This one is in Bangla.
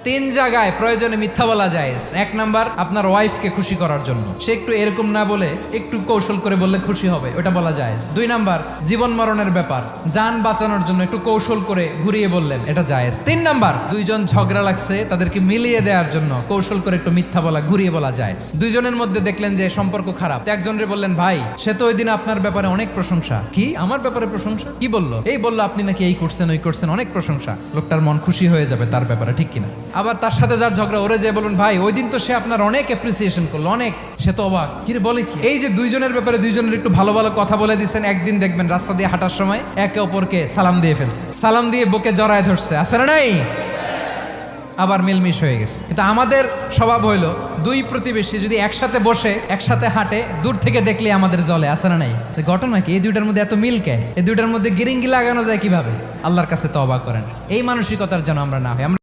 তিন জায়গায় প্রয়োজনে মিথ্যা বলা যায়। এক নাম্বার, আপনার ওয়াইফকে খুশি করার জন্য, সে একটু এরকম না বলে একটু কৌশল করে বললে খুশি হবে, ওটা বলা যায়। দুই নাম্বার, জীবন মরণের ব্যাপার, যান বাঁচানোর জন্য একটু কৌশল করে ঘুরিয়ে বললেন, এটা জায়েজ। তিন নাম্বার, দুইজন ঝগড়া লাগছে তাদেরকে মিলিয়ে দেওয়ার জন্য কৌশল করে একটু মিথ্যা বলা, ঘুরিয়ে বলা যায়। দুইজনের মধ্যে দেখলেন যে সম্পর্ক খারাপ, একজনরে বললেন, ভাই সে তো ওই দিন আপনার ব্যাপারে অনেক প্রশংসা। কি আমার ব্যাপারে প্রশংসা? কি বললো? এই বললো আপনি নাকি এই করছেন ওই করছেন, অনেক প্রশংসা। লোকটার মন খুশি হয়ে যাবে তার ব্যাপারে, ঠিক কিনা? আবার তার সাথে যার ঝগড়া, ওরে যে বলুন, ভাই ওই দিন তো সে আপনার অনেক অ্যাপ্রিসিয়েশন করলো, অনেক, সে তো অবাক, কি রে বলে কি? এই যে দুইজনের ব্যাপারে দুইজনের একটু ভালো ভালো কথা বলে দিচ্ছেন, একদিন দেখবেন রাস্তা দিয়ে হাঁটার সময় একে অপরকে সালাম দিয়ে ফেলছে, সালাম দিয়ে বুকে জড়ায় ধরছে, আছে না নাই? আবার মিলমিশ হয়ে গেছে। কিন্তু আমাদের স্বভাব হইলো, দুই প্রতিবেশী যদি একসাথে বসে একসাথে হাঁটে, দূর থেকে দেখলে আমাদের জ্বলে, আছে না নাই? ঘটনা কি? এই দুইটার মধ্যে এত মিল কে? এই দুইটার মধ্যে গিরিঙ্গি লাগানো যায় কিভাবে? আল্লাহর কাছে তওবা করেন, এই মানসিকতার যেন আমরা না হয়।